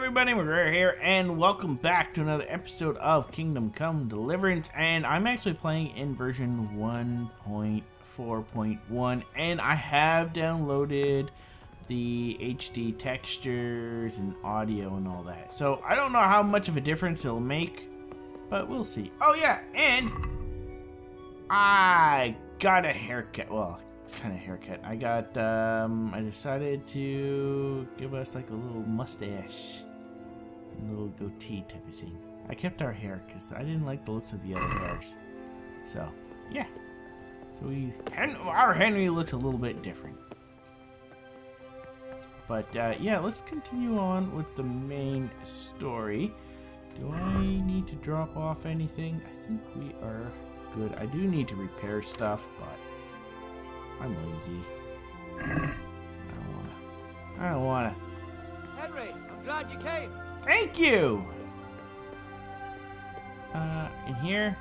everybody, MacGhriogair here, and welcome back to another episode of Kingdom Come Deliverance. And I'm actually playing in version 1.4.1, and I have downloaded the HD textures and audio and all that. So I don't know how much of a difference it'll make, but we'll see. Oh yeah, and I got a haircut. Well, kind of haircut. I got, I decided to give us like a little mustache, a little goatee type of thing. I kept our hair because I didn't like the looks of the other hairs. So, yeah. So our Henry looks a little bit different. But, yeah, let's continue on with the main story. Do I need to drop off anything? I think we are good. I do need to repair stuff, but I'm lazy. I don't wanna. Henry, I'm glad you came. Thank you! In here?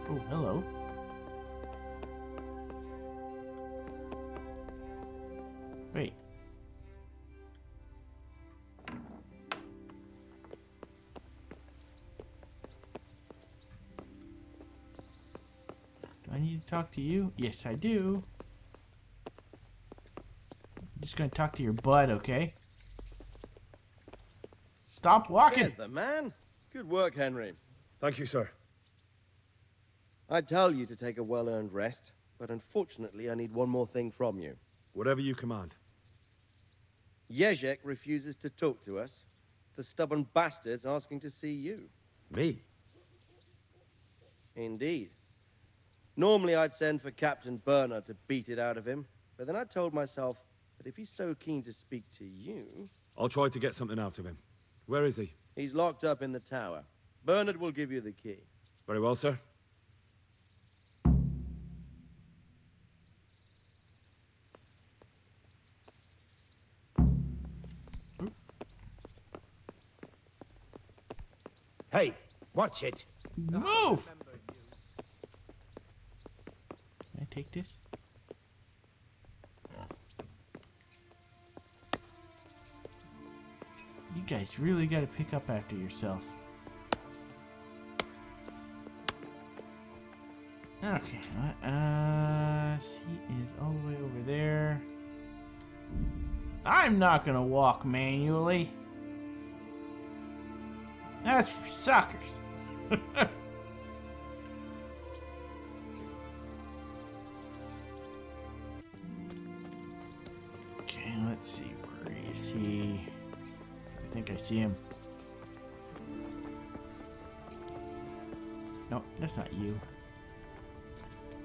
Oh, hello. Wait. Do I need to talk to you? Yes, I do. I'm just gonna talk to your bud, okay? Stop walking! There's the man. Good work, Henry. Thank you, sir. I'd tell you to take a well-earned rest, but unfortunately I need one more thing from you. Whatever you command. Radzig refuses to talk to us. The stubborn bastard's asking to see you. Me? Indeed. Normally I'd send for Captain Burner to beat it out of him, but then I told myself that if he's so keen to speak to you... I'll try to get something out of him. Where is he? He's locked up in the tower. Bernard will give you the key. Very well, sir. Hey, watch it. Move! Can I take this? You guys really gotta pick up after yourself. Okay, he is all the way over there. I'm not gonna walk manually. That's for suckers. Okay, let's see. Where is he? I think I see him. No, that's not you.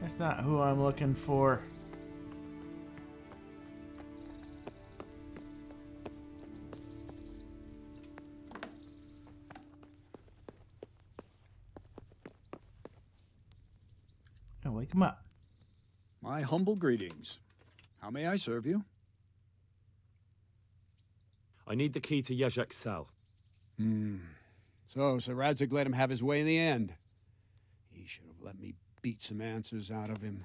That's not who I'm looking for. Oh, wake him up. My humble greetings. How may I serve you? I need the key to Radzig's cell. So Radzig let him have his way in the end. He should have let me beat some answers out of him.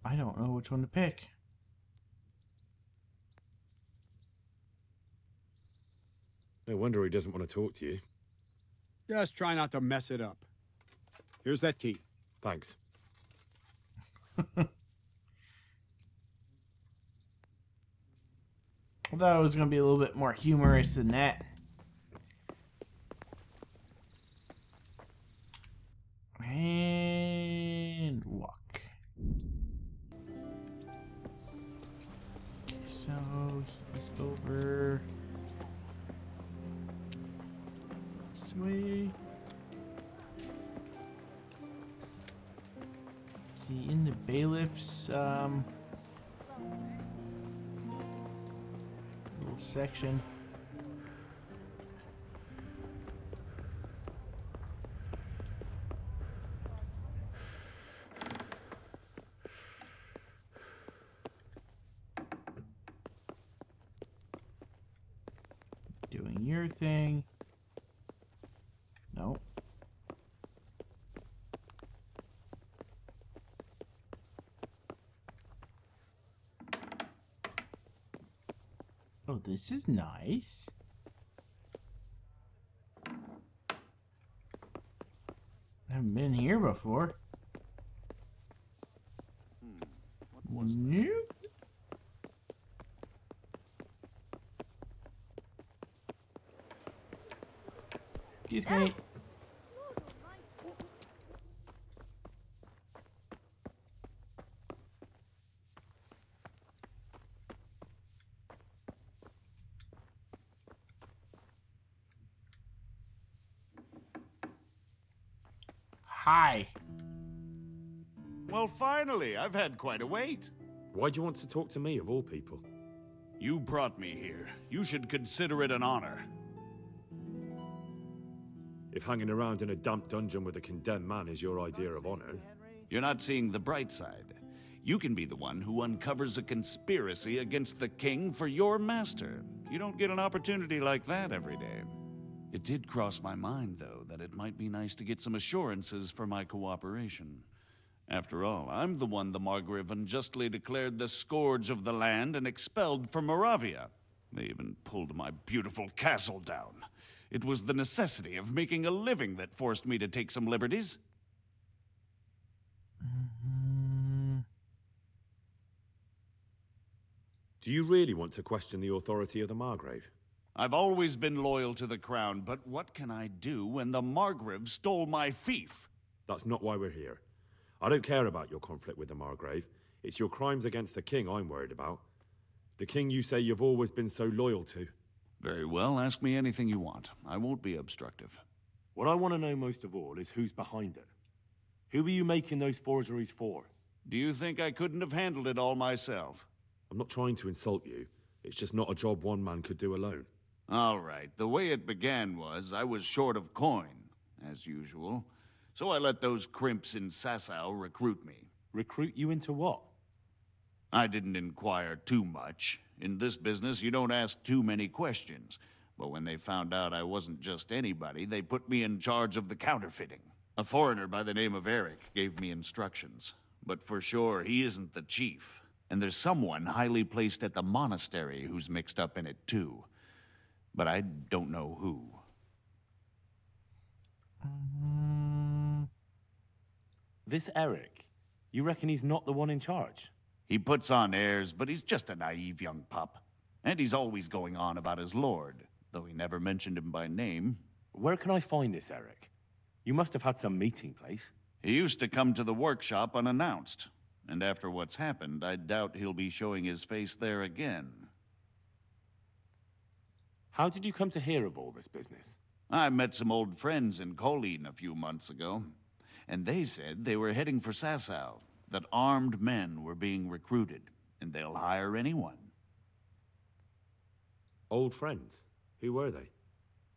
I don't know which one to pick. No wonder he doesn't want to talk to you. Just try not to mess it up. Here's that key. Thanks. I thought it was going to be a little bit more humorous than that. And walk. Okay, so he's over this way. Is he in the bailiff's little section? Doing your thing. Nope. Oh, this is nice. I haven't been here before. Nope. Excuse me. Hi. Well, finally, I've had quite a wait. Why do you want to talk to me, of all people? You brought me here. You should consider it an honor. If hanging around in a damp dungeon with a condemned man is your idea of honor... You're not seeing the bright side. You can be the one who uncovers a conspiracy against the king for your master. You don't get an opportunity like that every day. It did cross my mind, though, that it might be nice to get some assurances for my cooperation. After all, I'm the one the Margrave unjustly declared the scourge of the land and expelled from Moravia. They even pulled my beautiful castle down. It was the necessity of making a living that forced me to take some liberties. Do you really want to question the authority of the Margrave? I've always been loyal to the crown, but what can I do when the Margrave stole my fief? That's not why we're here. I don't care about your conflict with the Margrave. It's your crimes against the king I'm worried about. The king you say you've always been so loyal to. Very well, ask me anything you want. I won't be obstructive. What I want to know most of all is who's behind it. Who are you making those forgeries for? Do you think I couldn't have handled it all myself? I'm not trying to insult you. It's just not a job one man could do alone. All right, the way it began was I was short of coin, as usual. So I let those crimps in Sasau recruit me. Recruit you into what? I didn't inquire too much. In this business, you don't ask too many questions. But when they found out I wasn't just anybody, they put me in charge of the counterfeiting. A foreigner by the name of Eric gave me instructions. But for sure, he isn't the chief. And there's someone highly placed at the monastery who's mixed up in it too. But I don't know who. This Eric, you reckon he's not the one in charge? He puts on airs, but he's just a naive young pup. And he's always going on about his lord, though he never mentioned him by name. Where can I find this Eric? You must have had some meeting place. He used to come to the workshop unannounced. And after what's happened, I doubt he'll be showing his face there again. How did you come to hear of all this business? I met some old friends in Colleen a few months ago, and they said they were heading for Sasau, that armed men were being recruited, and they'll hire anyone. Old friends? Who were they?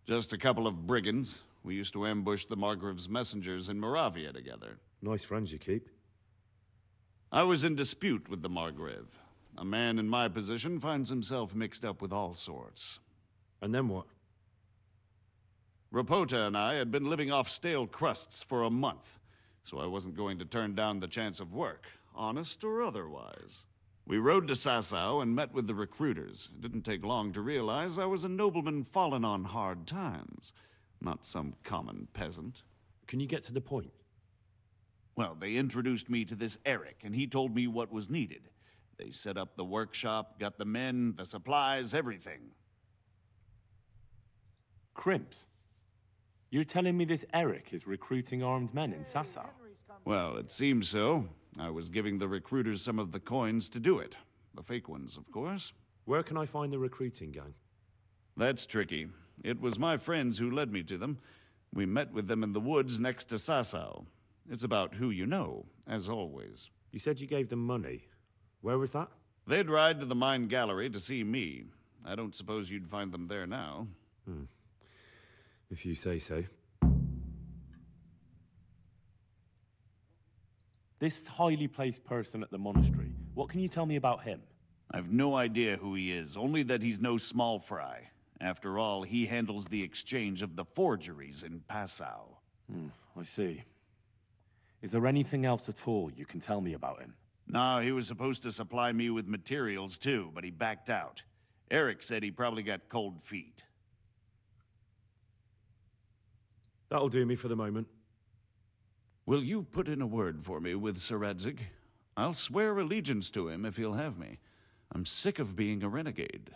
Just a couple of brigands. We used to ambush the Margrave's messengers in Moravia together. Nice friends you keep. I was in dispute with the Margrave. A man in my position finds himself mixed up with all sorts. And then what? Rapota and I had been living off stale crusts for a month, so I wasn't going to turn down the chance of work, honest or otherwise. We rode to Sasau and met with the recruiters. It didn't take long to realize I was a nobleman fallen on hard times, not some common peasant. Can you get to the point? Well, they introduced me to this Eric, and he told me what was needed. They set up the workshop, got the men, the supplies, everything. Crimps? You're telling me this Eric is recruiting armed men in Sasau? Well, it seems so. I was giving the recruiters some of the coins to do it. The fake ones, of course. Where can I find the recruiting gang? That's tricky. It was my friends who led me to them. We met with them in the woods next to Sasau. It's about who you know, as always. You said you gave them money. Where was that? They'd ride to the mine gallery to see me. I don't suppose you'd find them there now. If you say so. This highly placed person at the monastery, what can you tell me about him? I've no idea who he is, only that he's no small fry. After all, he handles the exchange of the forgeries in Passau. I see. Is there anything else at all you can tell me about him? No, he was supposed to supply me with materials too, but he backed out. Eric said he probably got cold feet. That'll do me for the moment. Will you put in a word for me with Sir Radzig? I'll swear allegiance to him if he'll have me. I'm sick of being a renegade.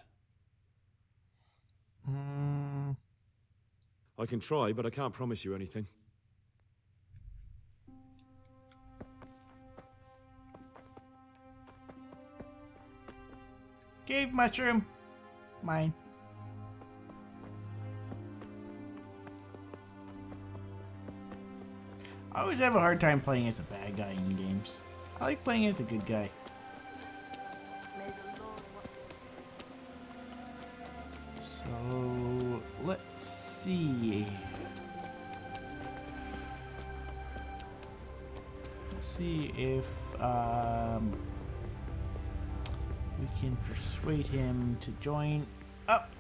I can try, but I can't promise you anything. Cave mushroom. Mine. I always have a hard time playing as a bad guy in games. I like playing as a good guy. So, let's see. Let's see if we can persuade him to join up.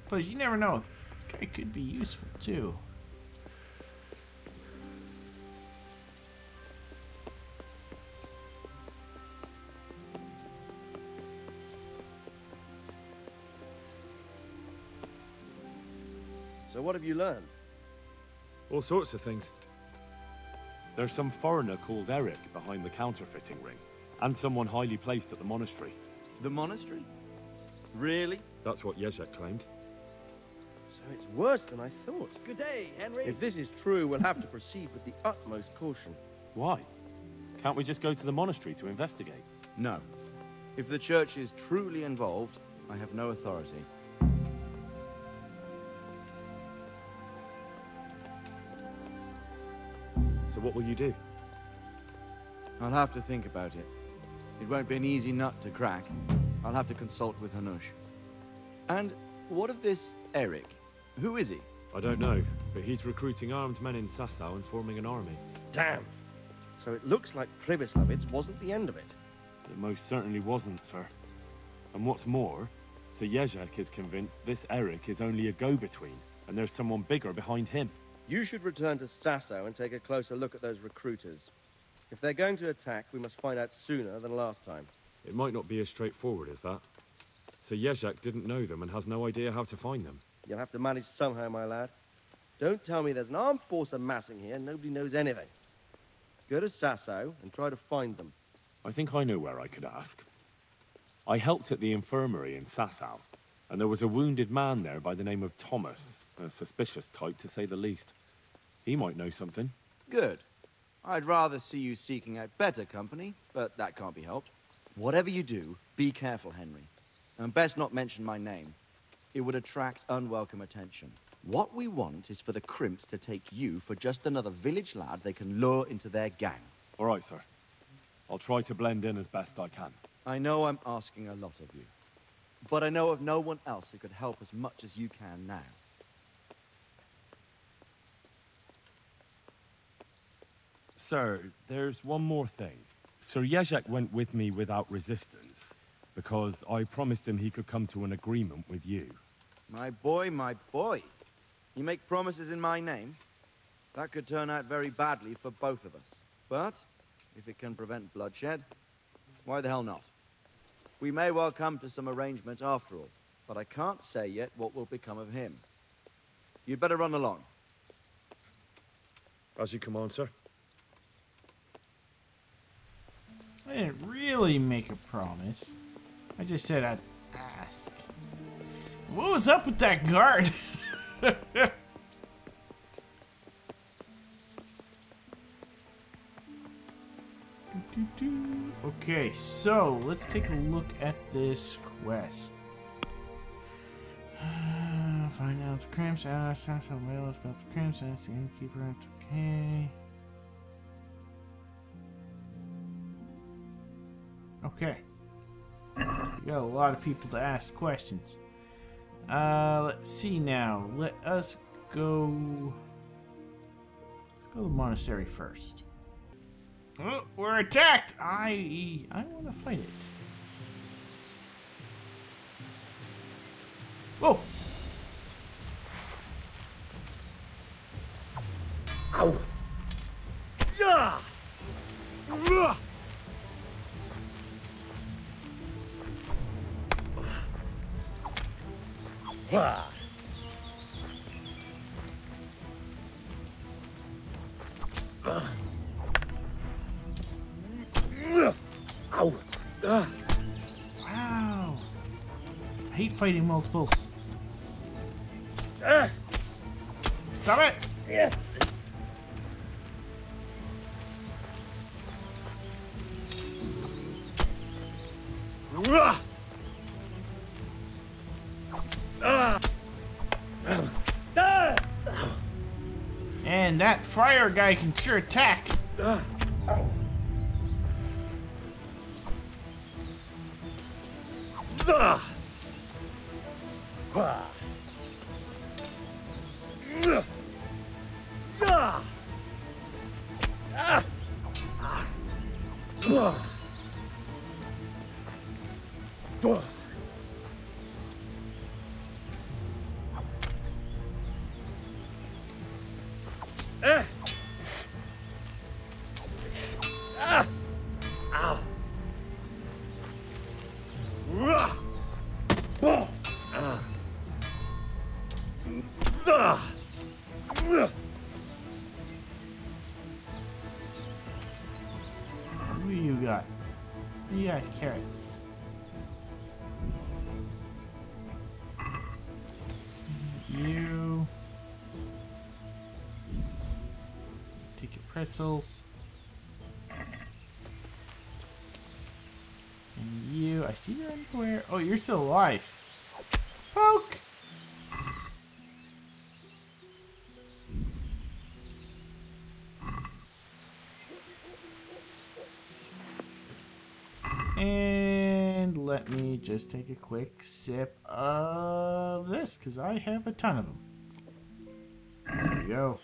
But you never know. This guy could be useful too. So what have you learned? All sorts of things. There's some foreigner called Eric behind the counterfeiting ring, and someone highly placed at the monastery. The monastery? Really? That's what Jezek claimed. So it's worse than I thought. Good day, Henry. If this is true, we'll have to proceed with the utmost caution. Why? Can't we just go to the monastery to investigate? No. If the church is truly involved, I have no authority. So what will you do? I'll have to think about it. It won't be an easy nut to crack. I'll have to consult with Hanush. And what of this Eric? Who is he? I don't know, but he's recruiting armed men in Sasau and forming an army. Damn! So it looks like Pribyslavitz wasn't the end of it. It most certainly wasn't, sir. And what's more, Sir Jezek is convinced this Eric is only a go-between, and there's someone bigger behind him. You should return to Sasau and take a closer look at those recruiters. If they're going to attack, we must find out sooner than last time. It might not be as straightforward as that. Sir Jezek didn't know them and has no idea how to find them. You'll have to manage somehow, my lad. Don't tell me there's an armed force amassing here and nobody knows anything. Go to Sasau and try to find them. I think I know where I could ask. I helped at the infirmary in Sasau, and there was a wounded man there by the name of Thomas. A suspicious type, to say the least. He might know something. Good. I'd rather see you seeking out better company, but that can't be helped. Whatever you do, be careful, Henry. And best not mention my name. It would attract unwelcome attention. What we want is for the crimps to take you for just another village lad they can lure into their gang. All right, sir. I'll try to blend in as best I can. I know I'm asking a lot of you, but I know of no one else who could help as much as you can now. Sir, there's one more thing. Sir Jezek went with me without resistance, because I promised him he could come to an agreement with you. My boy, my boy. You make promises in my name? That could turn out very badly for both of us. But, if it can prevent bloodshed, why the hell not? We may well come to some arrangement after all, but I can't say yet what will become of him. You'd better run along. As you command, sir. I didn't really make a promise. I just said I'd ask. What was up with that guard? Okay, so let's take a look at this quest. Find out the crimps. Sasau bailiff about the crimps. Ask the innkeeper. Okay. Okay. We got a lot of people to ask questions. Let's see now. Let us go. Let's go to the monastery first. Oh, we're attacked! I want to fight it. Whoa! Ow! Yeah! Ow. Wow. I hate fighting multiples. Stop it! Yeah. And that friar guy can sure attack. Who you got? Who you got, carrot? You take your pretzels. And you, I see your underwear. Oh, you're still alive. Poke! And let me just take a quick sip of this, because I have a ton of them. There we go.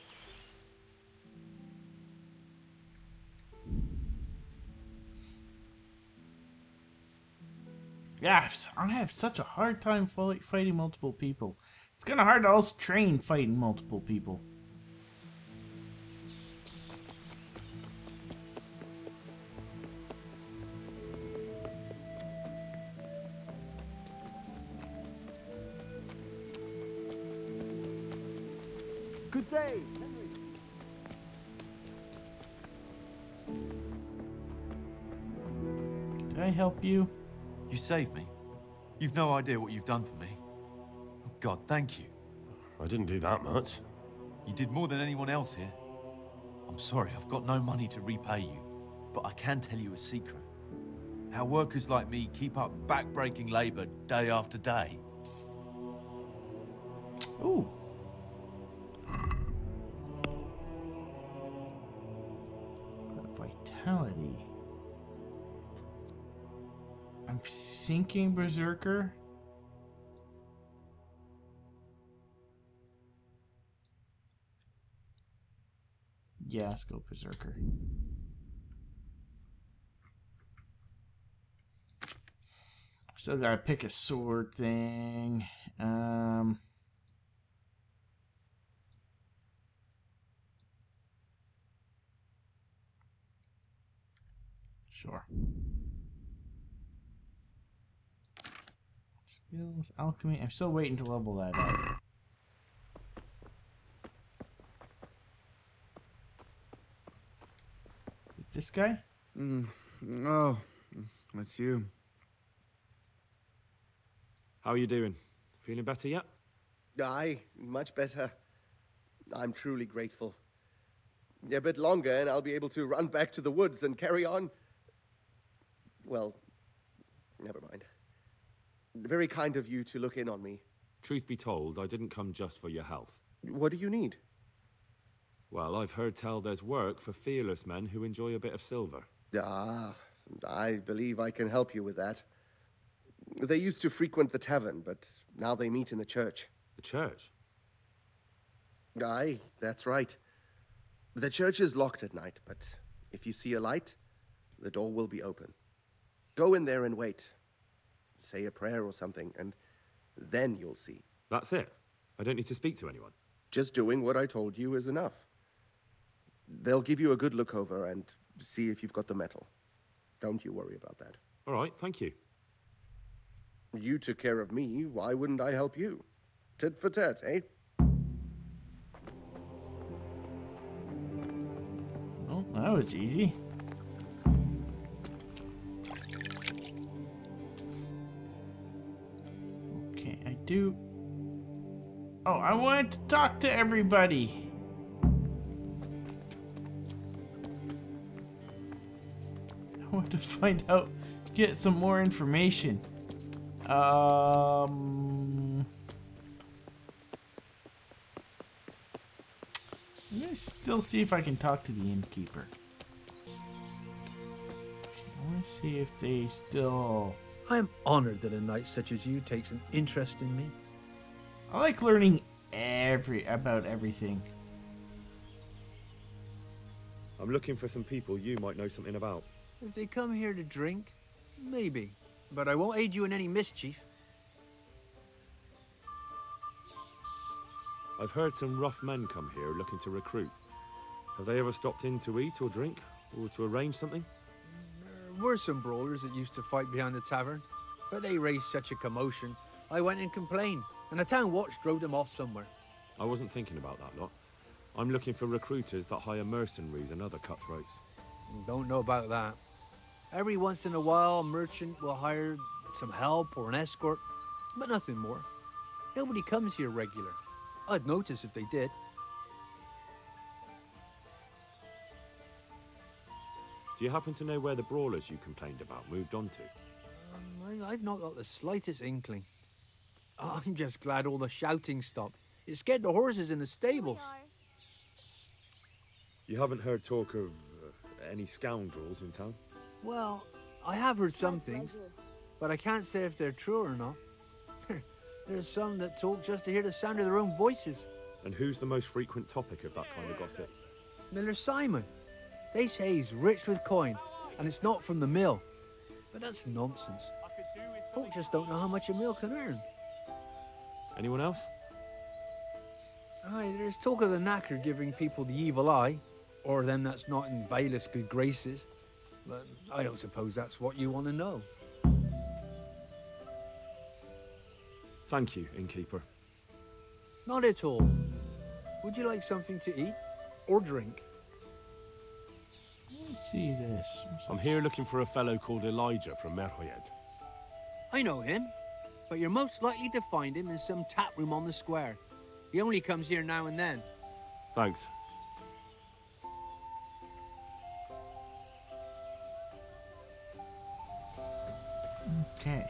Yeah, I have such a hard time fighting multiple people. It's kind of hard to also train fighting multiple people. Good day, Did I help you? You saved me. You've no idea what you've done for me. Oh God, thank you. I didn't do that much. You did more than anyone else here. I'm sorry, I've got no money to repay you, but I can tell you a secret. How workers like me keep up back-breaking labor day after day. Ooh. Vitality. I'm thinking Berserker. Yeah, let's go Berserker. Still gotta pick a sword thing. Sure. Skills, alchemy. I'm still waiting to level that up. This guy? Oh, that's you. How are you doing? Feeling better yet? Aye, much better. I'm truly grateful. A bit longer and I'll be able to run back to the woods and carry on. Well, never mind. Very kind of you to look in on me. Truth be told, I didn't come just for your health. What do you need? Well, I've heard tell there's work for fearless men who enjoy a bit of silver. Ah, I believe I can help you with that. They used to frequent the tavern, but now they meet in the church. The church? Aye, that's right. The church is locked at night, but if you see a light, the door will be open. Go in there and wait. Say a prayer or something, and then you'll see. That's it? I don't need to speak to anyone? Just doing what I told you is enough. They'll give you a good look over and see if you've got the metal. Don't you worry about that. All right, thank you. You took care of me, why wouldn't I help you? tit for tat, eh? Oh, that was easy. Okay, I do. Oh, I wanted to talk to everybody. I want to find out, get some more information. I'm gonna still see if I can talk to the innkeeper. I want to see if they still... I am honored that a knight such as you takes an interest in me. I like learning about everything. I'm looking for some people you might know something about. If they come here to drink, maybe. But I won't aid you in any mischief. I've heard some rough men come here looking to recruit. Have they ever stopped in to eat or drink, or to arrange something? There were some brawlers that used to fight behind the tavern, but they raised such a commotion, I went and complained, and the town watch drove them off somewhere. I wasn't thinking about that lot. I'm looking for recruiters that hire mercenaries and other cutthroats. Don't know about that. Every once in a while, a merchant will hire some help or an escort, but nothing more. Nobody comes here regular. I'd notice if they did. Do you happen to know where the brawlers you complained about moved on to? I've not got the slightest inkling. Oh, I'm just glad all the shouting stopped. It scared the horses in the stables. You haven't heard talk of any scoundrels in town? Well, I have heard some things, but I can't say if they're true or not. There's some that talk just to hear the sound of their own voices. And who's the most frequent topic of that kind of gossip? Miller Simon. They say he's rich with coin, and it's not from the mill. But that's nonsense. Folk just don't know how much a mill can earn. Anyone else? Aye, there's talk of the knacker giving people the evil eye, or them that's not in bailiff's good graces. But I don't suppose that's what you want to know. Thank you, innkeeper. Not at all. Would you like something to eat or drink? Let's see this. I'm here looking for a fellow called Elijah from MacGhriogair. I know him, but you're most likely to find him in some tap room on the square. He only comes here now and then. Thanks. Okay.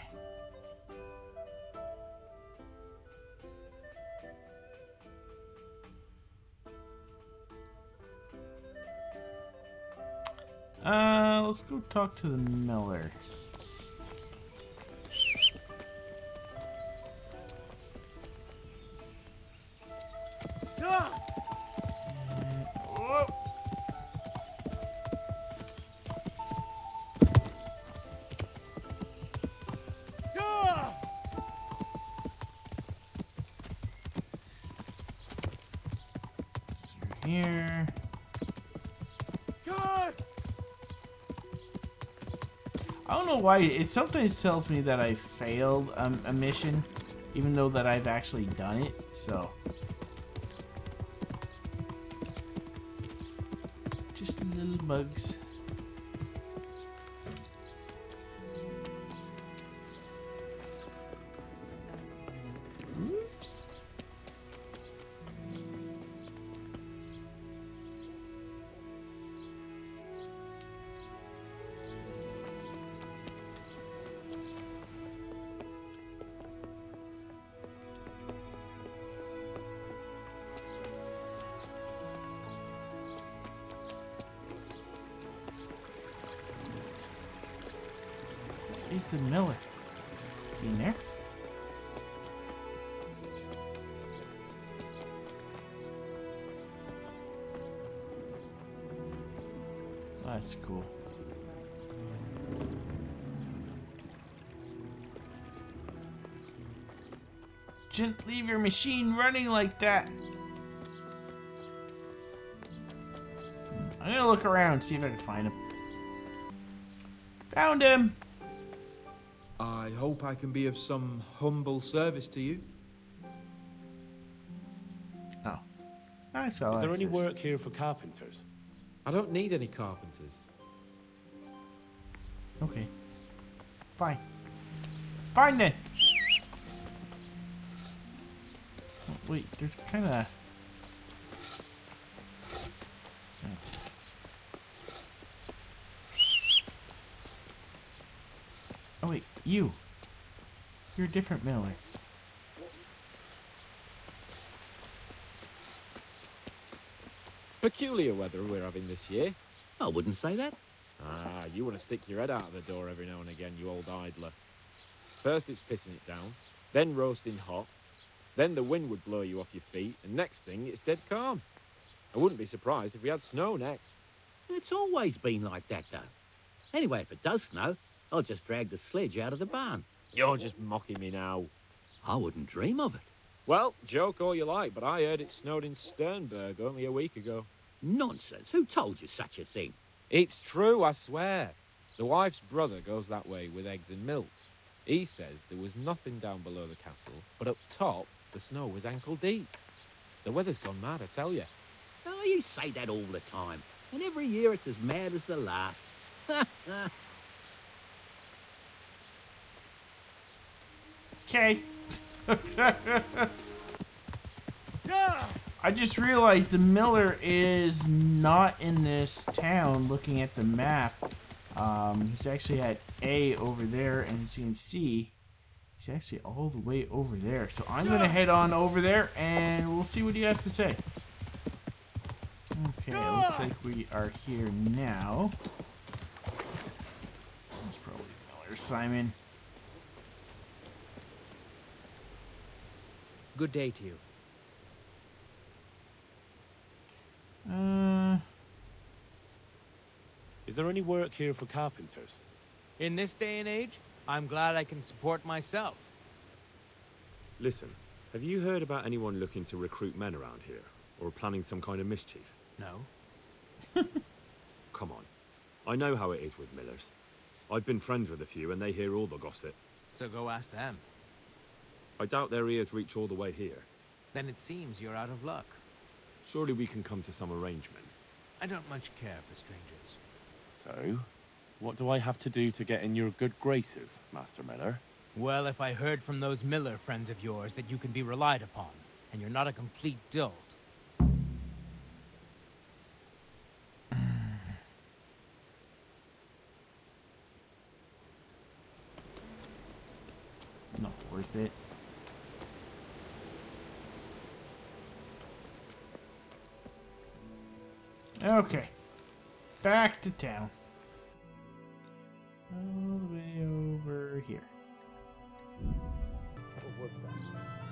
Let's go talk to the miller. Here. I don't know why it sometimes tells me that I failed a mission, even though that I've actually done it. So just little bugs. Oops. Is the miller? Is he in there? That's cool. Shouldn't leave your machine running like that. I'm gonna look around, see if I can find him. Found him! I hope I can be of some humble service to you. That's all. Is there any access. work here for carpenters? I don't need any carpenters. Okay. Fine. Fine then. Oh, wait, there's kind of. Oh wait, you. You're a different miller. Peculiar weather we're having this year. I wouldn't say that. Ah, you want to stick your head out of the door every now and again, you old idler. First it's pissing it down, then roasting hot, then the wind would blow you off your feet, and next thing it's dead calm. I wouldn't be surprised if we had snow next. It's always been like that, though. Anyway, if it does snow, I'll just drag the sledge out of the barn. You're just mocking me now. I wouldn't dream of it. Well, joke all you like, but I heard it snowed in Sternberg only a week ago. Nonsense. Who told you such a thing? It's true, I swear. The wife's brother goes that way with eggs and milk. He says there was nothing down below the castle, but up top, the snow was ankle deep. The weather's gone mad, I tell you. Oh, you say that all the time. And every year it's as mad as the last. Okay. I just realized the miller is not in this town. Looking at the map, he's actually at A over there, and as you can see, he's actually all the way over there. So I'm gonna head on over there, and we'll see what he has to say. Okay, it looks like we are here now. That's probably Miller Simon. Good day to you. Is there any work here for carpenters? In this day and age, I'm glad I can support myself. Listen, have you heard about anyone looking to recruit men around here? Or planning some kind of mischief? No. Come on. I know how it is with millers. I've been friends with a few and they hear all the gossip. So go ask them. I doubt their ears reach all the way here. Then it seems you're out of luck. Surely we can come to some arrangement. I don't much care for strangers. So, what do I have to do to get in your good graces, Master Miller? Well, if I heard from those miller friends of yours that you can be relied upon, and you're not a complete dolt. Not worth it. Okay. Back to town. All the way over here.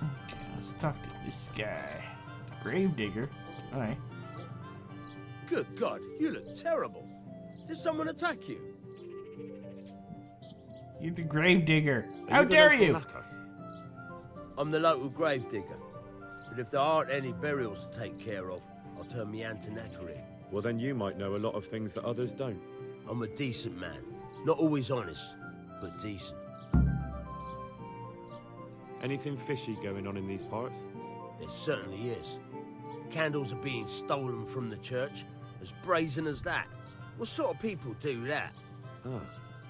Okay, let's talk to this guy. Gravedigger. Alright. Good God, you look terrible. Did someone attack you? You're the Gravedigger. How dare you! I'm the local gravedigger. But if there aren't any burials to take care of, I'll turn me hand to knackery. Well, then you might know a lot of things that others don't. I'm a decent man. Not always honest, but decent. Anything fishy going on in these parts? There certainly is. Candles are being stolen from the church, as brazen as that. What sort of people do that? Ah,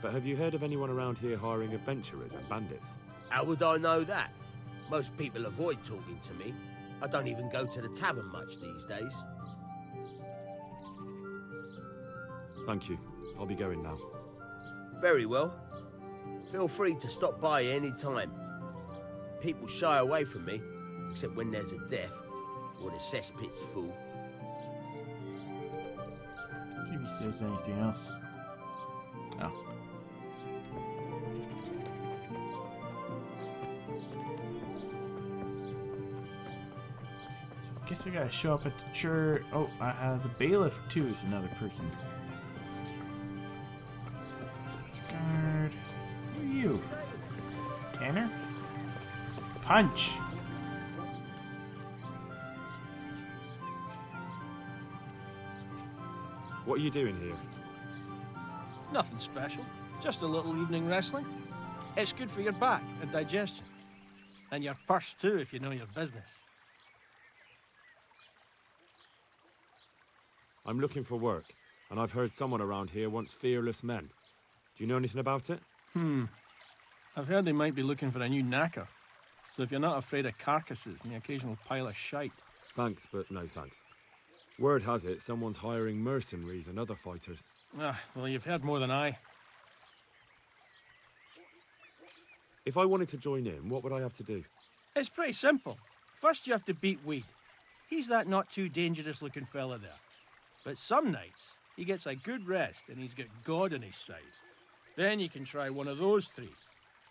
but have you heard of anyone around here hiring adventurers and bandits? How would I know that? Most people avoid talking to me. I don't even go to the tavern much these days. Thank you. I'll be going now. Very well. Feel free to stop by any time. People shy away from me, except when there's a death or the cesspit's full. See if he says anything else. Oh. Guess I gotta show up at the church. Oh, the bailiff too is another person. Let's guard. Who are you? Tanner? Punch! What are you doing here? Nothing special. Just a little evening wrestling. It's good for your back and digestion. And your purse too, if you know your business. I'm looking for work, and I've heard someone around here wants fearless men. Do you know anything about it? I've heard they might be looking for a new knacker. So if you're not afraid of carcasses and the occasional pile of shite... Thanks, but no thanks. Word has it someone's hiring mercenaries and other fighters. Ah, well, you've heard more than I. If I wanted to join in, what would I have to do? It's pretty simple. First you have to beat Weed. He's that not too dangerous looking fella there. But some nights, he gets a good rest and he's got God on his side. Then you can try one of those three.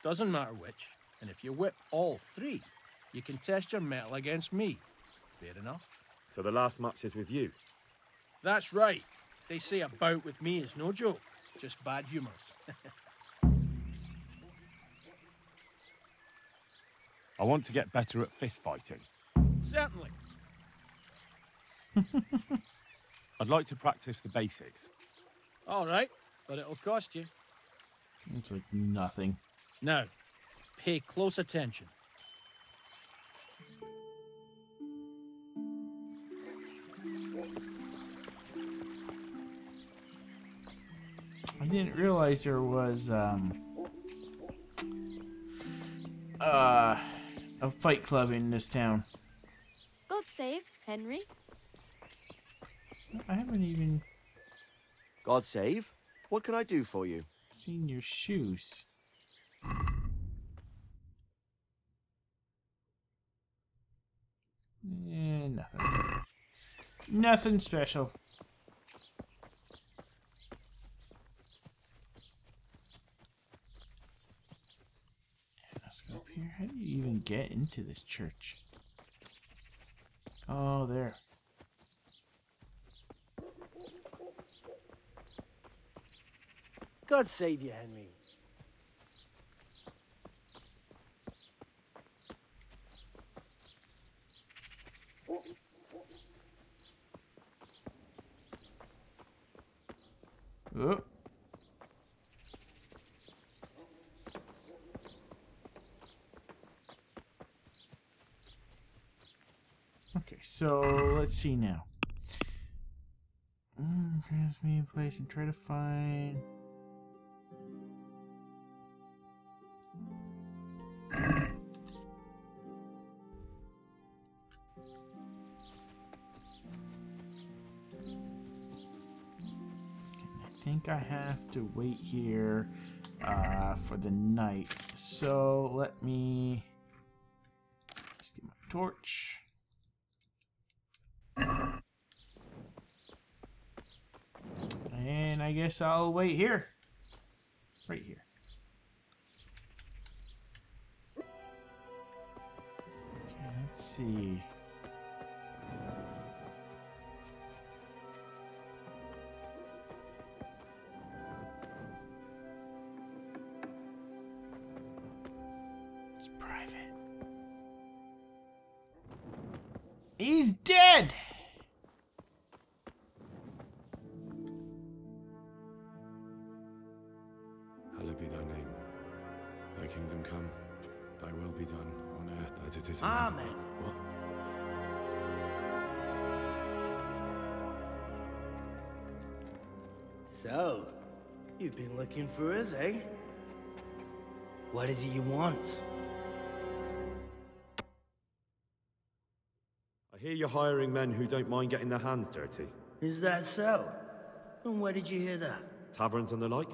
Doesn't matter which. And if you whip all three, you can test your mettle against me. Fair enough? So the last match is with you? That's right. They say a bout with me is no joke. Just bad humours. I want to get better at fist fighting. Certainly. I'd like to practice the basics. All right, but it'll cost you. It's like nothing. Now, pay close attention. I didn't realize there was a fight club in this town. God save, Henry. I haven't even God save? What can I do for you? seen your shoes. Nothing. Nothing special. Let's go up here. How do you even get into this church? Oh, there. God save you, Henry. Oh. Okay, so let's see now. Grabs me in place and try to find. I think I have to wait here for the night. So let me just get my torch. And I guess I'll wait here. Right here. Okay, let's see. It's private. He's dead! Hallowed be thy name. Thy kingdom come. Thy will be done on earth as it is in Amen. heaven. What? So, you've been looking for us, eh? What is it you want? I hear you're hiring men who don't mind getting their hands dirty. Is that so? And where did you hear that? Taverns and the like.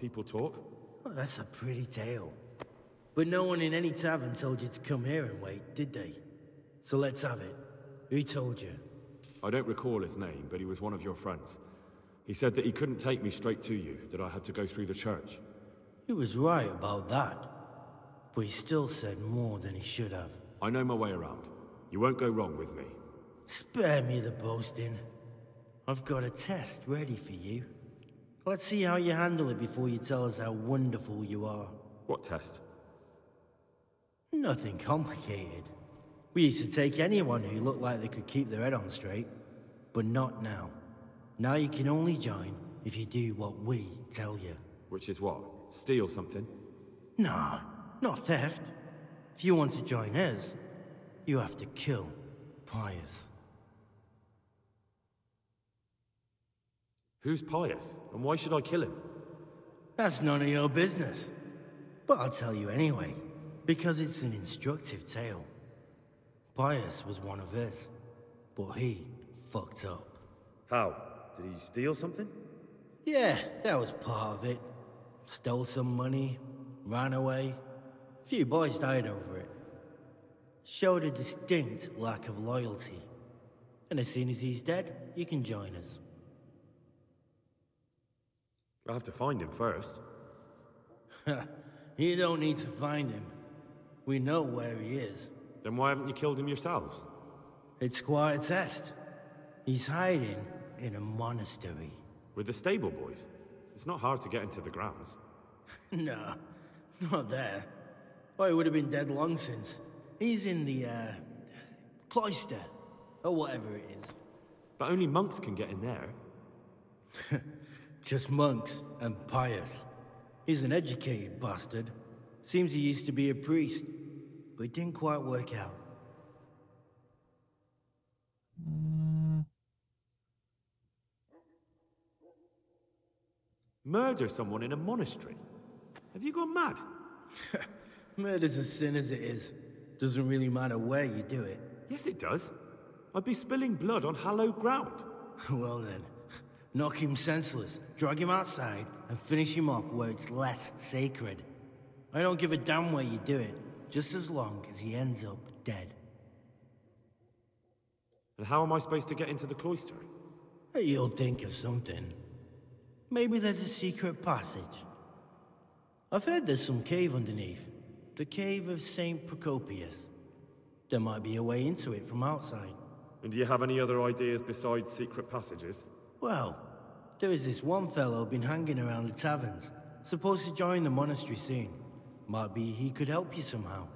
People talk. Oh, that's a pretty tale. But no one in any tavern told you to come here and wait, did they? So let's have it. Who told you? I don't recall his name, but he was one of your friends. He said that he couldn't take me straight to you, that I had to go through the church. He was right about that. But he still said more than he should have. I know my way around. You won't go wrong with me. Spare me the boasting. I've got a test ready for you. Let's see how you handle it before you tell us how wonderful you are. What test? Nothing complicated. We used to take anyone who looked like they could keep their head on straight. But not now. Now you can only join if you do what we tell you. Which is what? Steal something? Nah, not theft. If you want to join us, you have to kill Pious. Who's Pious, and why should I kill him? That's none of your business. But I'll tell you anyway, because it's an instructive tale. Pious was one of us, but he fucked up. How? Did he steal something? Yeah, that was part of it. Stole some money, ran away. A few boys died over it. Showed a distinct lack of loyalty. And as soon as he's dead, you can join us. I'll have to find him first. You don't need to find him. We know where he is. Then why haven't you killed him yourselves? It's quite a test. He's hiding in a monastery. With the stable boys? It's not hard to get into the grounds. No, not there. Well, he would have been dead long since. He's in the, cloister, or whatever it is. But only monks can get in there. Just monks and Pious. He's an educated bastard. Seems he used to be a priest, but it didn't quite work out. Murder someone in a monastery? Have you gone mad? Murder's a sin as it is. Doesn't really matter where you do it. Yes, it does. I'd be spilling blood on hallowed ground. Well then, knock him senseless, drag him outside, and finish him off where it's less sacred. I don't give a damn where you do it, just as long as he ends up dead. And how am I supposed to get into the cloister? You'll think of something. Maybe there's a secret passage. I've heard there's some cave underneath. The cave of St. Procopius. There might be a way into it from outside. And do you have any other ideas besides secret passages? Well, there is this one fellow been hanging around the taverns. Supposed to join the monastery soon. Might be he could help you somehow.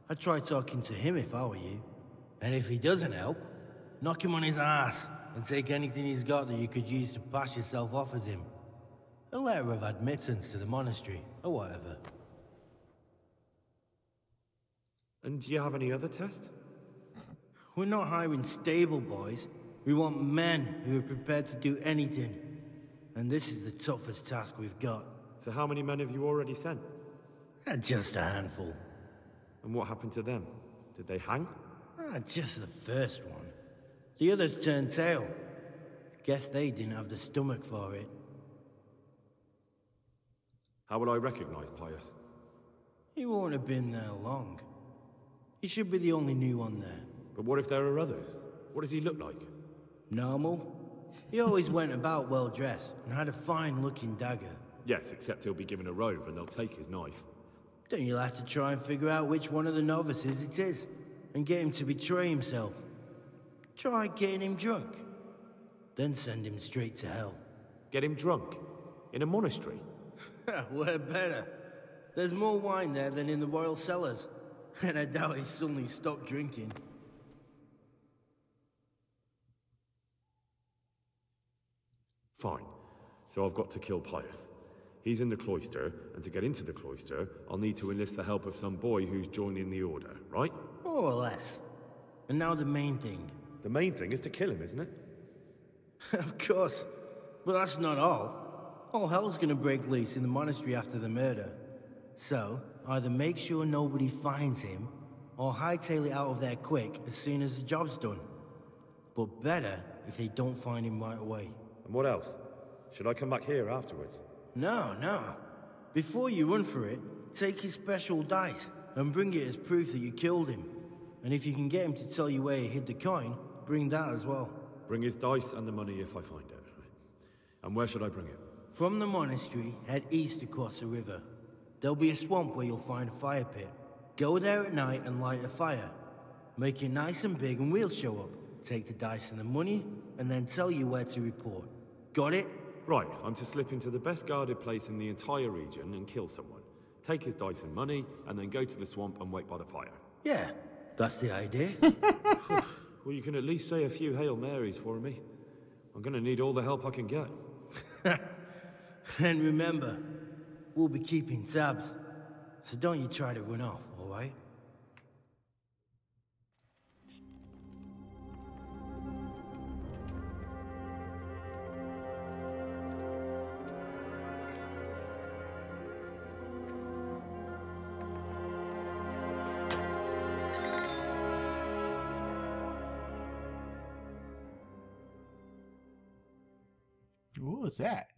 I'd try talking to him if I were you. And if he doesn't help, knock him on his ass and take anything he's got that you could use to pass yourself off as him. A letter of admittance to the monastery, or whatever. And do you have any other test? We're not hiring stable boys. We want men who are prepared to do anything. And this is the toughest task we've got. So how many men have you already sent? Just a handful. And what happened to them? Did they hang? Just the first one. The others turned tail. Guess they didn't have the stomach for it. How will I recognize Pious? He won't have been there long. He should be the only new one there. But what if there are others? What does he look like? Normal. He always went about well dressed and had a fine-looking dagger. Yes, except he'll be given a robe and they'll take his knife. Then you'll have to try and figure out which one of the novices it is, and get him to betray himself. Try getting him drunk. Then send him straight to hell. Get him drunk? In a monastery? We're better. There's more wine there than in the royal cellars. And I doubt he suddenly stopped drinking. Fine. So I've got to kill Pious. He's in the cloister, and to get into the cloister, I'll need to enlist the help of some boy who's joining the order, right? More or less. And now the main thing. The main thing is to kill him, isn't it? Of course. But that's not all. All hell's gonna break loose in the monastery after the murder. So, either make sure nobody finds him, or hightail it out of there quick as soon as the job's done. But better if they don't find him right away. And what else? Should I come back here afterwards? No. Before you run for it, take his special dice and bring it as proof that you killed him. And if you can get him to tell you where he hid the coin, bring that as well. Bring his dice and the money if I find it. And where should I bring it? From the monastery, head east across the river. There'll be a swamp where you'll find a fire pit. Go there at night and light a fire. Make it nice and big and we'll show up. Take the dice and the money, and then tell you where to report. Got it? Right, I'm to slip into the best guarded place in the entire region and kill someone. Take his dice and money, and then go to the swamp and wait by the fire. Yeah, that's the idea. Well, you can at least say a few Hail Marys for me. I'm gonna need all the help I can get. And remember, we'll be keeping tabs. So don't you try to run off, all right? was that?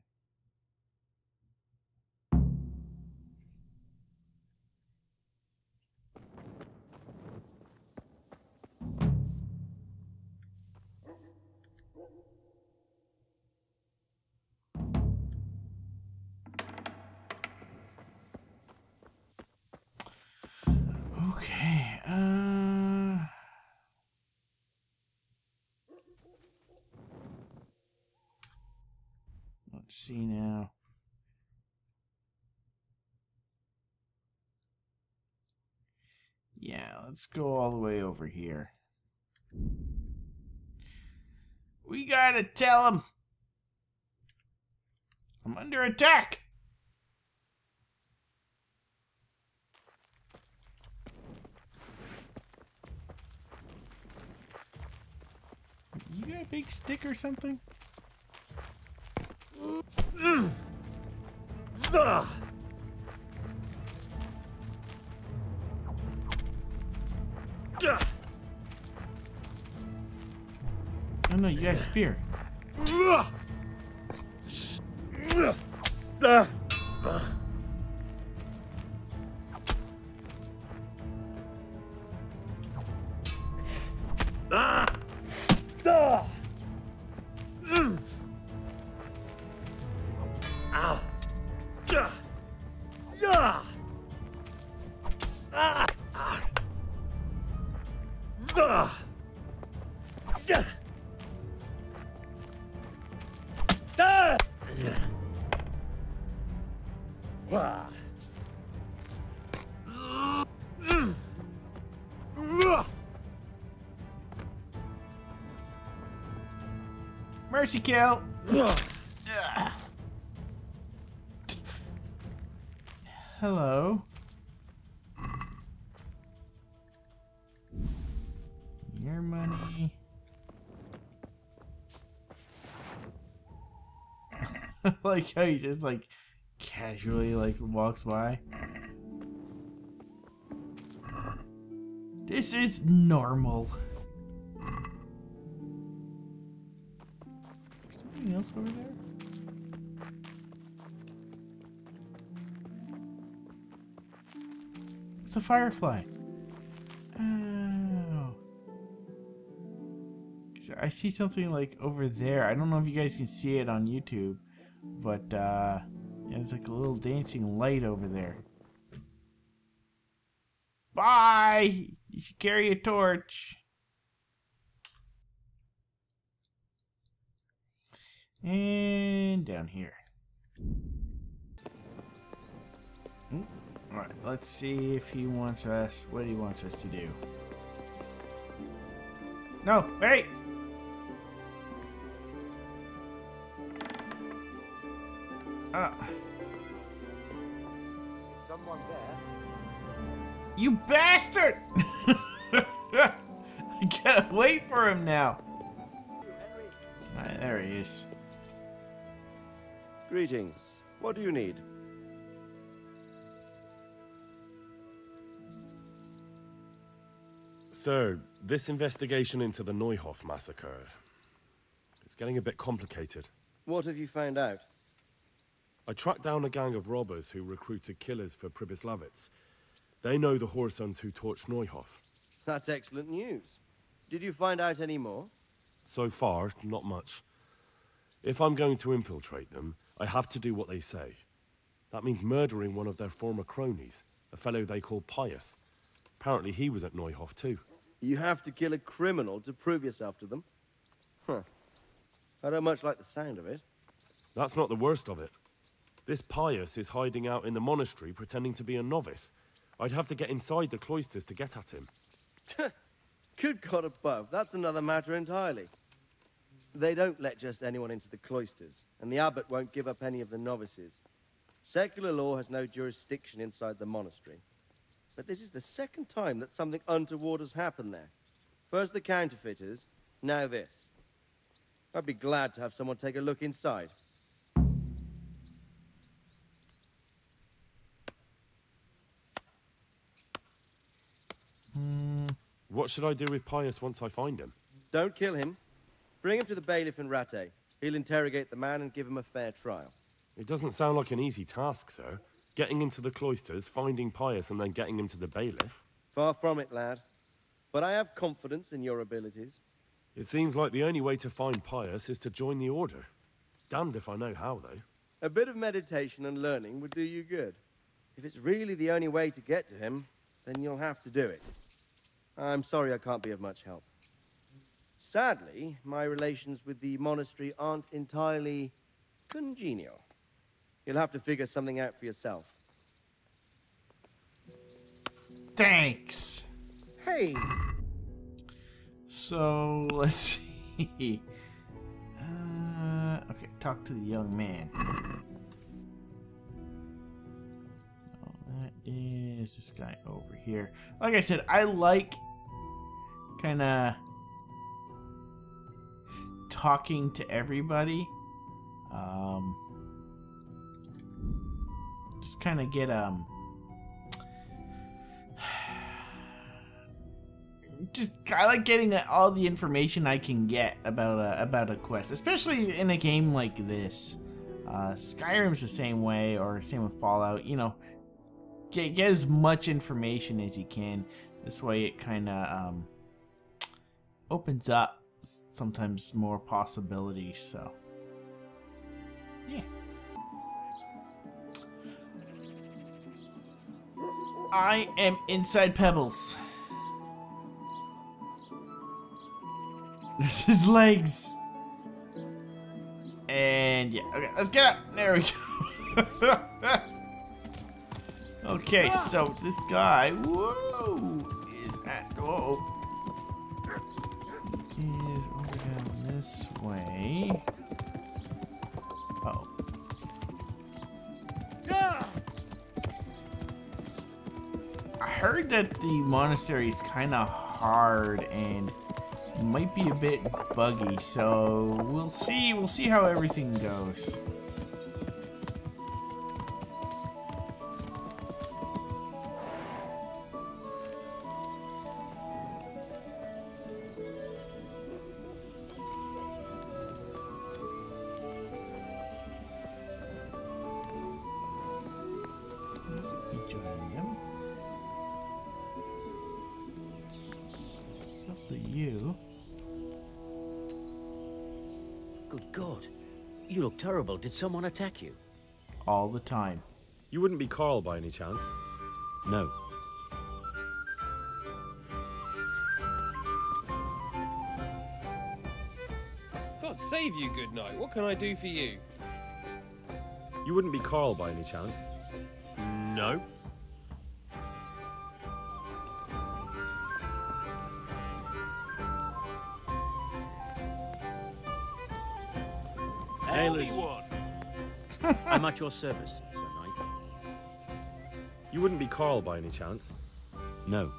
Okay, let's see now. Yeah, let's go all the way over here. We gotta tell him I'm under attack. You got a big stick or something? Oh no, you got a spear. Mercy kill. Hello. Your money. Like how he just like casually like walks by. This is normal. There's something else over there? It's a firefly. Oh. I see something like over there. I don't know if you guys can see it on YouTube, but yeah, it's like a little dancing light over there. Bye! You should carry a torch. And down here. Alright, let's see if he wants us, what he wants us to do. No, wait! Someone there? You bastard! I gotta wait for him now. Alright, there he is. Greetings. What do you need? Sir, this investigation into the Neuhof massacre, it's getting a bit complicated. What have you found out? I tracked down a gang of robbers who recruited killers for Pribyslavitz. They know the Horsons who torched Neuhof. That's excellent news. Did you find out any more? So far, not much. If I'm going to infiltrate them, I have to do what they say. That means murdering one of their former cronies, a fellow they call Pious. Apparently he was at Neuhof too. You have to kill a criminal to prove yourself to them? Huh. I don't much like the sound of it. That's not the worst of it. This Pious is hiding out in the monastery pretending to be a novice. I'd have to get inside the cloisters to get at him. Good God above, that's another matter entirely. They don't let just anyone into the cloisters, and the abbot won't give up any of the novices. Secular law has no jurisdiction inside the monastery. But this is the second time that something untoward has happened there. First the counterfeiters, now this. I'd be glad to have someone take a look inside. What should I do with Pious once I find him? Don't kill him. Bring him to the bailiff in Rattay. He'll interrogate the man and give him a fair trial. It doesn't sound like an easy task, sir. Getting into the cloisters, finding Pious, and then getting him to the bailiff. Far from it, lad. But I have confidence in your abilities. It seems like the only way to find Pious is to join the order. Damned if I know how, though. A bit of meditation and learning would do you good. If it's really the only way to get to him, then you'll have to do it. I'm sorry I can't be of much help. Sadly, my relations with the monastery aren't entirely congenial. You'll have to figure something out for yourself. Thanks. Hey. So, let's see. Okay, talk to the young man. Oh, that is this guy over here. Like I said, I like kind of talking to everybody. Just kind of get I like getting all the information I can get about a quest, especially in a game like this. Skyrim's the same way, or same with Fallout. You know, get as much information as you can. This way, it kind of opens up sometimes more possibilities. So, yeah. I am inside Pebbles. This is legs. And yeah, okay, let's get up. There we go. Okay, so this guy, whoa, is at, whoa, is over down this way. Uh-oh. I heard that the monastery is kind of hard and might be a bit buggy, so we'll see how everything goes. So you. Good God. You look terrible. Did someone attack you? All the time. You wouldn't be Karl by any chance? No. God save you, good night. What can I do for you? You wouldn't be Karl by any chance? No. I'm at your service, Sir Knight. You wouldn't be Karl by any chance? No.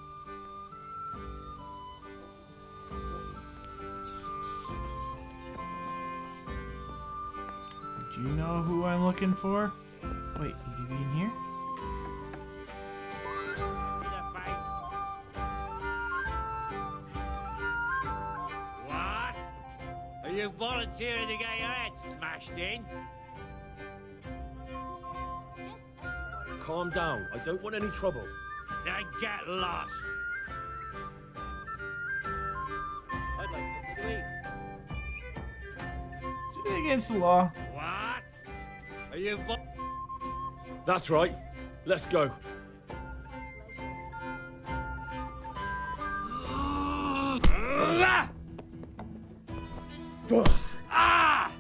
Do you know who I'm looking for? Wait, would he be in here? What? Are you volunteering to get your head smashed in? Calm down. I don't want any trouble. Then get lost. I'd like something to eat. Is it against the law? What? Are you That's right. Let's go. Ah!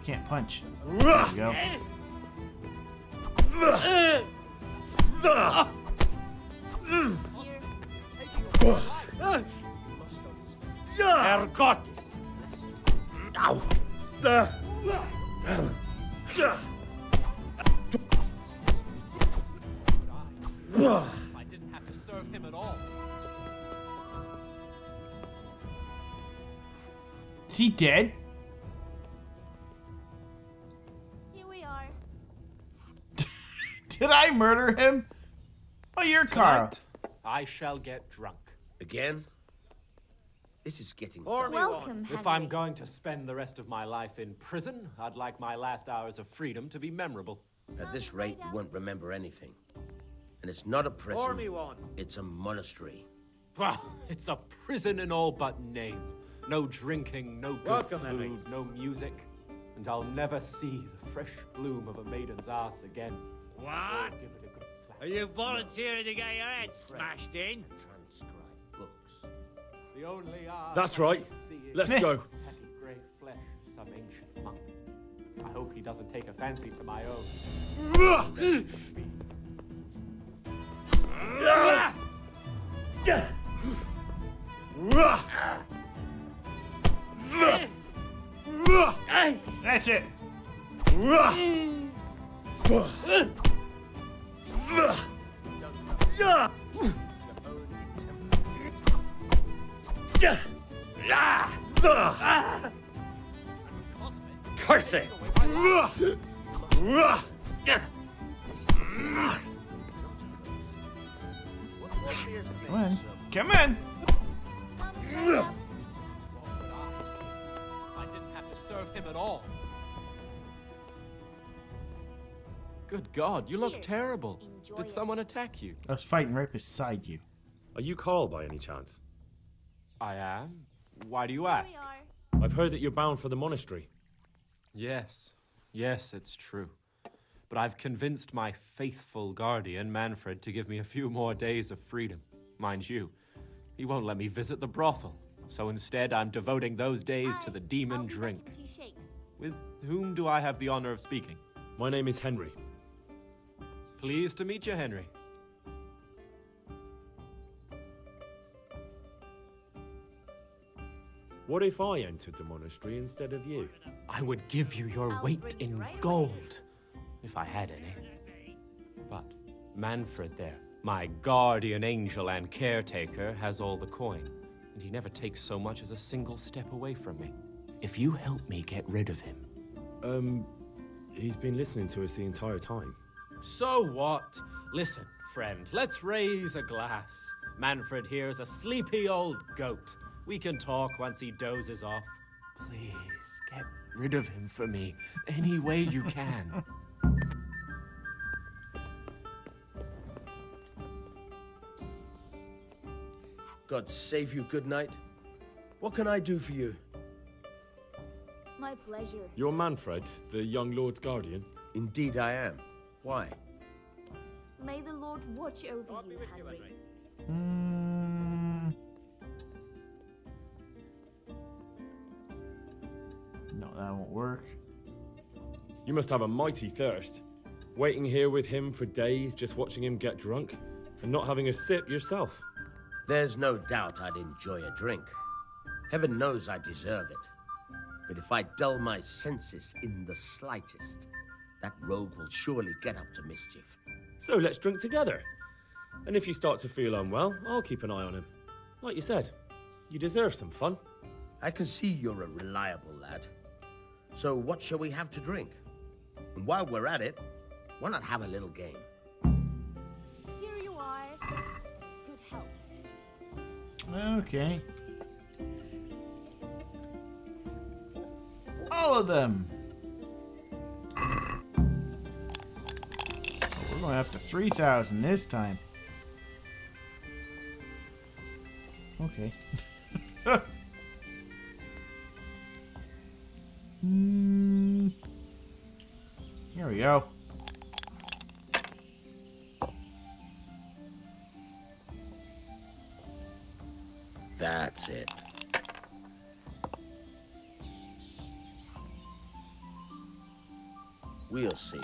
Can't punch. There we go. Ergot! Ow! I didn't have to serve him at all. Is he dead? Did I murder him? Oh, you're Karl. I shall get drunk. Again? This is getting Welcome, If I'm going to spend the rest of my life in prison, I'd like my last hours of freedom to be memorable. At this rate, you won't remember anything. And it's not a prison. Pour me one. It's a monastery. Well, it's a prison in all but name. No drinking, no good Welcome, food, Henry. no music. And I'll never see the fresh bloom of a maiden's ass again. What? Oh, give it a good slap. Are you volunteering to get your head smashed in? Transcribe books. The only art That's right. I see is Let's the go. saggy grey flesh of some ancient monk. I hope he doesn't take a fancy to my own. That's it. Curse it! Come on. Come on. I didn't have to serve him at all. Good God, you look terrible. Did someone attack you? I was fighting right beside you. Are you Karl by any chance? I am. Why do you ask? I've heard that you're bound for the monastery. Yes. Yes, it's true. But I've convinced my faithful guardian, Manfred, to give me a few more days of freedom. Mind you, he won't let me visit the brothel. So instead, I'm devoting those days to the demon drink. With whom do I have the honor of speaking? My name is Henry. Pleased to meet you, Henry. What if I entered the monastery instead of you? I would give you your weight in gold, if I had any. But Manfred there, my guardian angel and caretaker, has all the coin, and he never takes so much as a single step away from me. If you help me get rid of him... He's been listening to us the entire time. So what? Listen, friend, let's raise a glass. Manfred here's a sleepy old goat. We can talk once he dozes off. Please, get rid of him for me, any way you can. God save you, good knight. What can I do for you? My pleasure. You're Manfred, the young lord's guardian? Indeed I am. Why? May the Lord watch over you, Henry. No, that won't work. You must have a mighty thirst. Waiting here with him for days, just watching him get drunk, and not having a sip yourself. There's no doubt I'd enjoy a drink. Heaven knows I deserve it. But if I dull my senses in the slightest, that rogue will surely get up to mischief. So let's drink together. And if you start to feel unwell, I'll keep an eye on him. Like you said, you deserve some fun. I can see you're a reliable lad. So what shall we have to drink? And while we're at it, why not have a little game? Here you are. Good health. Okay. All of them. Oh, we're going up to 3,000 this time. Okay. Here we go. That's it. We'll see.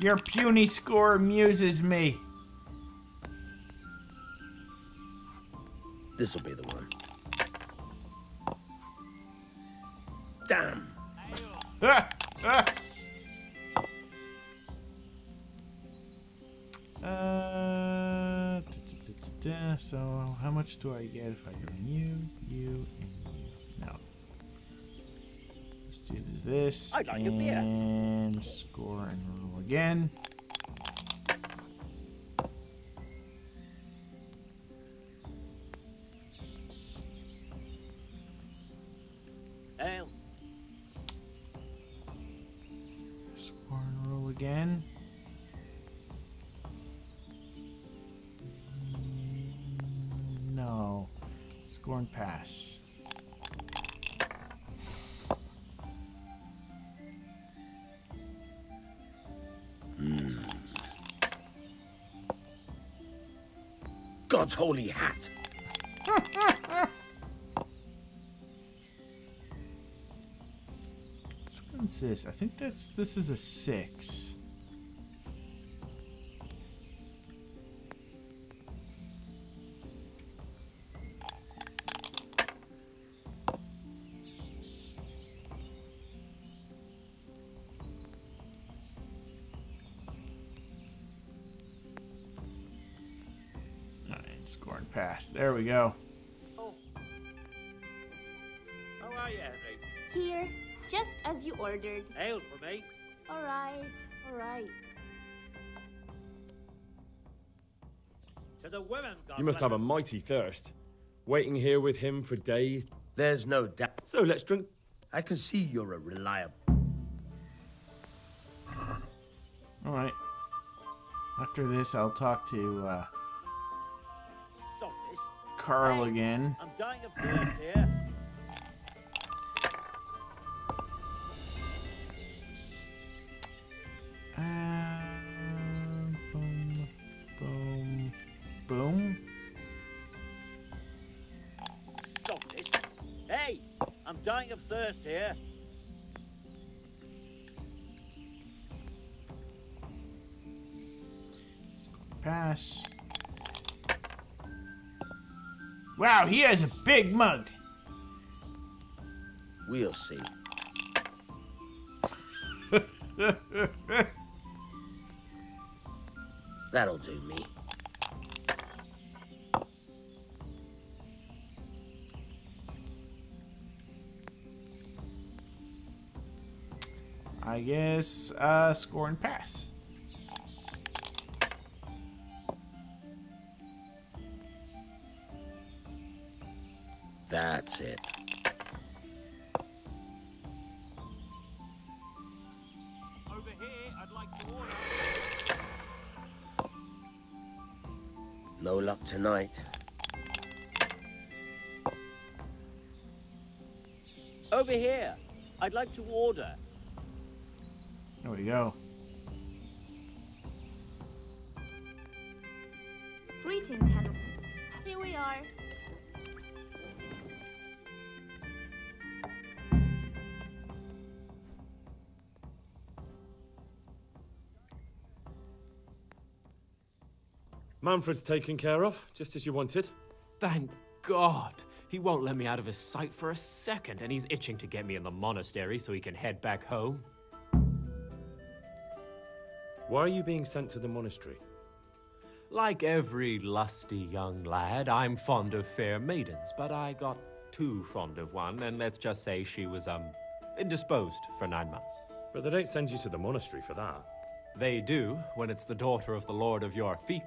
Your puny score amuses me. This'll be the one. Damn. So how much do I get if I go you, and you? No. do this. I'd like a beer. And score and roll again. Ale. Score and roll again. No. Score and pass. God's holy hat. Which one's this? I think this is a 6. Score and pass. There we go. Oh. How are you, Henry? Here, just as you ordered. Ale for me. All right, all right. To the women, God You must bless have a them. mighty thirst. Waiting here with him for days. There's no doubt. So let's drink. I can see you're a reliable. All right. After this, I'll talk to Softness. Karl Hey, again. I'm dying of thirst here. Boom, boom, boom. Softness. Hey, I'm dying of thirst here. Pass. Wow, he has a big mug. We'll see. That'll do me. I guess score and pass. That's it. Over here, I'd like to order. No luck tonight. Over here, I'd like to order. There we go. Greetings, Henry. Here we are. Manfred's taken care of, just as you wanted. Thank God. He won't let me out of his sight for a second, and he's itching to get me in the monastery so he can head back home. Why are you being sent to the monastery? Like every lusty young lad, I'm fond of fair maidens, but I got too fond of one, and let's just say she was, indisposed for 9 months. But they don't send you to the monastery for that. They do, when it's the daughter of the lord of your fief.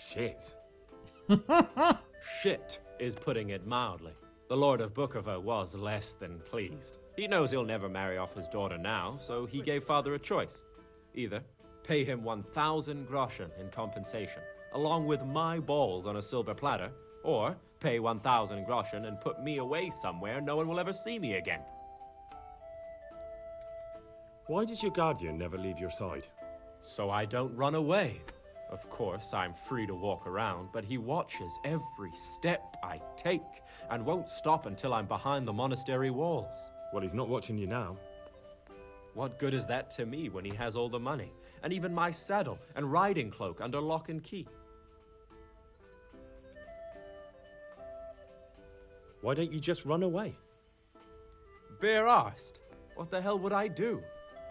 Shit. Shit is putting it mildly. The Lord of Bukover was less than pleased. He knows he'll never marry off his daughter now, so he gave father a choice. Either pay him 1,000 groschen in compensation, along with my balls on a silver platter, or pay 1,000 groschen and put me away somewhere no one will ever see me again. Why does your guardian never leave your side? So I don't run away. Of course, I'm free to walk around, but he watches every step I take and won't stop until I'm behind the monastery walls. Well, he's not watching you now. What good is that to me when he has all the money, and even my saddle and riding cloak under lock and key? Why don't you just run away? Bare-arsed. What the hell would I do?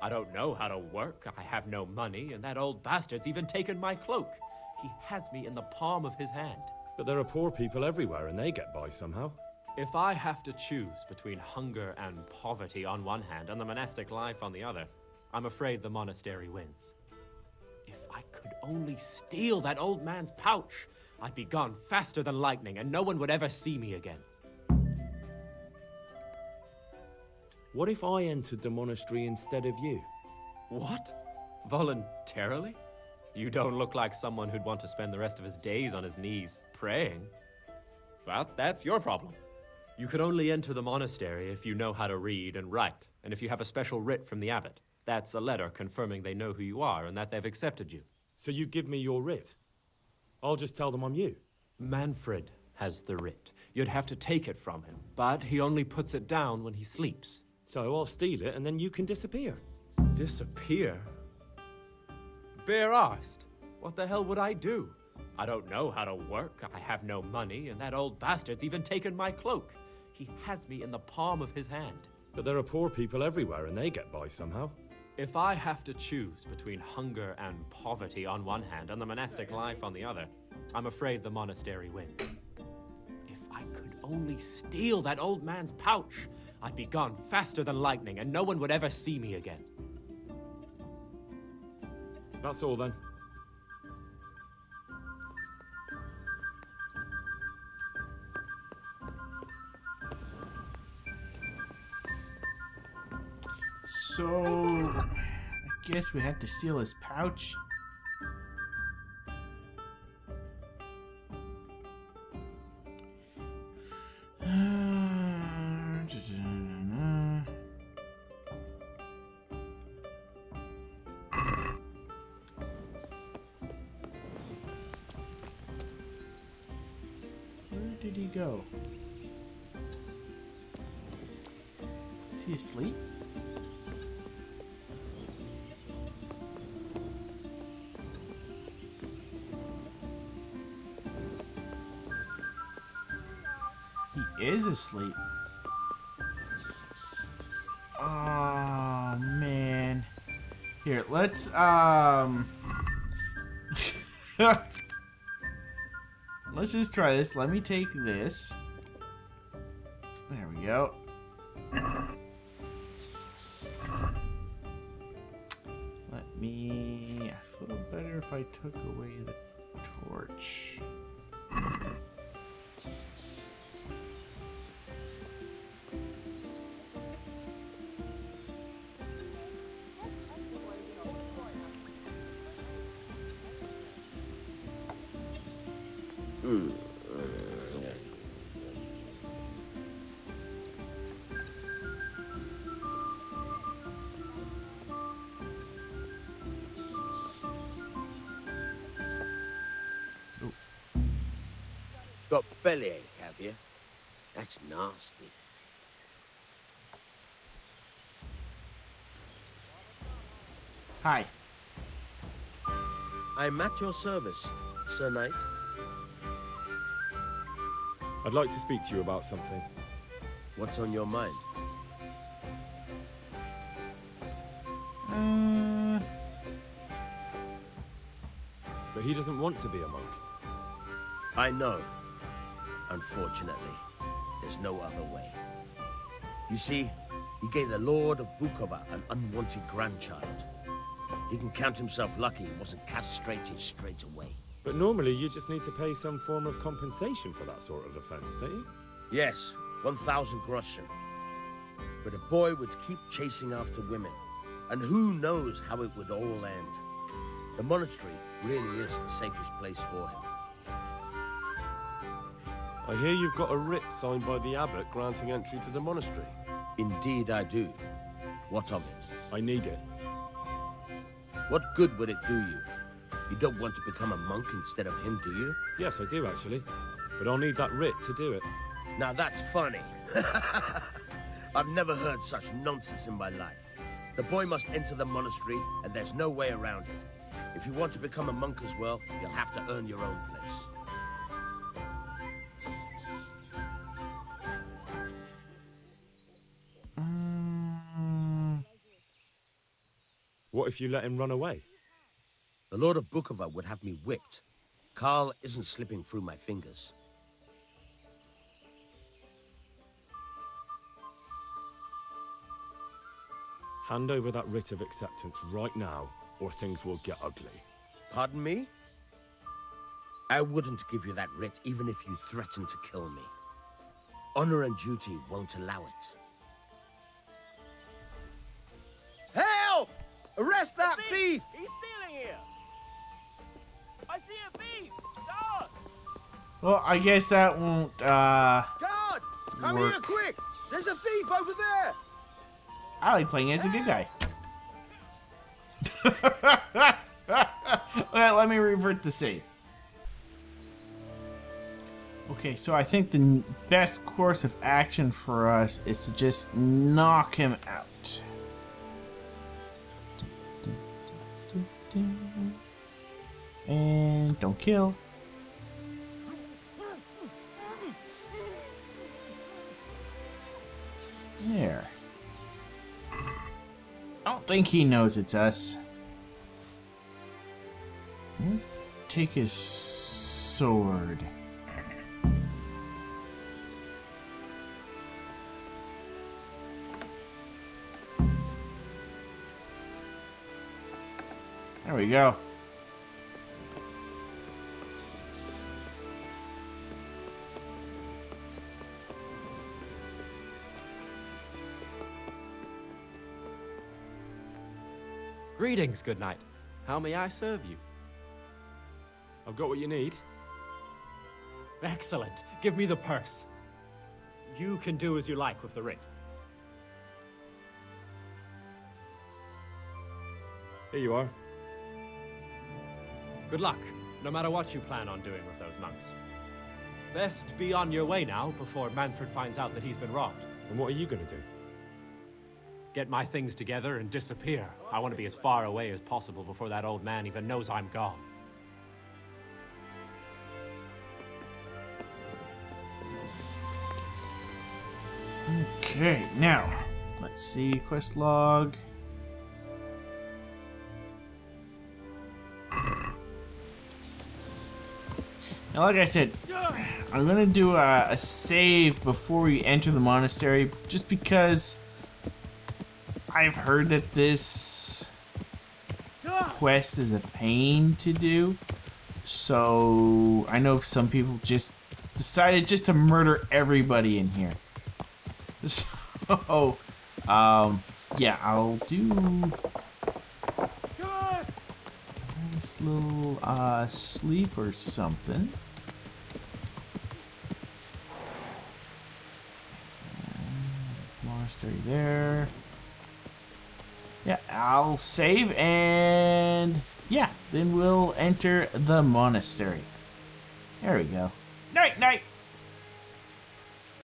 I don't know how to work, I have no money, and that old bastard's even taken my cloak. He has me in the palm of his hand. But there are poor people everywhere and they get by somehow. If I have to choose between hunger and poverty on one hand and the monastic life on the other, I'm afraid the monastery wins. If I could only steal that old man's pouch, I'd be gone faster than lightning and no one would ever see me again. What if I entered the monastery instead of you? What? Voluntarily? You don't look like someone who'd want to spend the rest of his days on his knees praying. Well, that's your problem. You could only enter the monastery if you know how to read and write, and if you have a special writ from the abbot. That's a letter confirming they know who you are and that they've accepted you. So you give me your writ? I'll just tell them I'm you. Manfred has the writ. You'd have to take it from him, but he only puts it down when he sleeps. So I'll steal it and then you can disappear. Disappear? Bare-arsed. What the hell would I do? I don't know how to work, I have no money, and that old bastard's even taken my cloak. He has me in the palm of his hand. But there are poor people everywhere and they get by somehow. If I have to choose between hunger and poverty on one hand and the monastic life on the other, I'm afraid the monastery wins. If I could only steal that old man's pouch, I'd be gone faster than lightning and no one would ever see me again. That's all then. So, I guess we had to steal his pouch. Where did he go? Is he asleep? Is asleep. Oh man. Here, let's let's just try this. Let me take this. There we go. Let me, I feel better if I took away the torch. Got bellyache, have you? That's nasty. Hi. I'm at your service, Sir Knight. I'd like to speak to you about something. What's on your mind? But he doesn't want to be a monk. I know. Unfortunately, there's no other way. You see, he gave the Lord of Bukova an unwanted grandchild. He can count himself lucky he wasn't castrated straight away. But normally you just need to pay some form of compensation for that sort of offense, don't you? Yes, 1,000 groschen. But a boy would keep chasing after women, and who knows how it would all end. The monastery really is the safest place for him. I hear you've got a writ signed by the abbot granting entry to the monastery. Indeed I do. What of it? I need it. What good would it do you? You don't want to become a monk instead of him, do you? Yes, I do actually. But I'll need that writ to do it. Now that's funny. I've never heard such nonsense in my life. The boy must enter the monastery, and there's no way around it. If you want to become a monk as well, you'll have to earn your own place. What if you let him run away? The Lord of Bukova would have me whipped. Karl isn't slipping through my fingers. Hand over that writ of acceptance right now, or things will get ugly. Pardon me? I wouldn't give you that writ even if you threatened to kill me. Honor and duty won't allow it. Help! Arrest that thief! He's stealing here! I see a thief! Guard! Well, I guess that won't, Guard! Come work. here quick! There's a thief over there! I like playing as a good guy. Well, let me revert to save. Okay, so I think the best course of action for us is to just knock him out. And don't kill. There. I don't think he knows it's us. Take his sword. There we go. Greetings, good knight. How may I serve you? I've got what you need. Excellent. Give me the purse. You can do as you like with the writ. Here you are. Good luck, no matter what you plan on doing with those monks. Best be on your way now before Manfred finds out that he's been robbed. And what are you going to do? Get my things together and disappear. I want to be as far away as possible before that old man even knows I'm gone. Okay, now, let's see, quest log. Now, like I said, I'm gonna do a save before we enter the monastery, just because I've heard that this quest is a pain to do. So I know some people just decided just to murder everybody in here. So, yeah, I'll do this little sleep or something. This monastery there. Yeah, I'll save and yeah, then we'll enter the monastery. There we go. Night, night.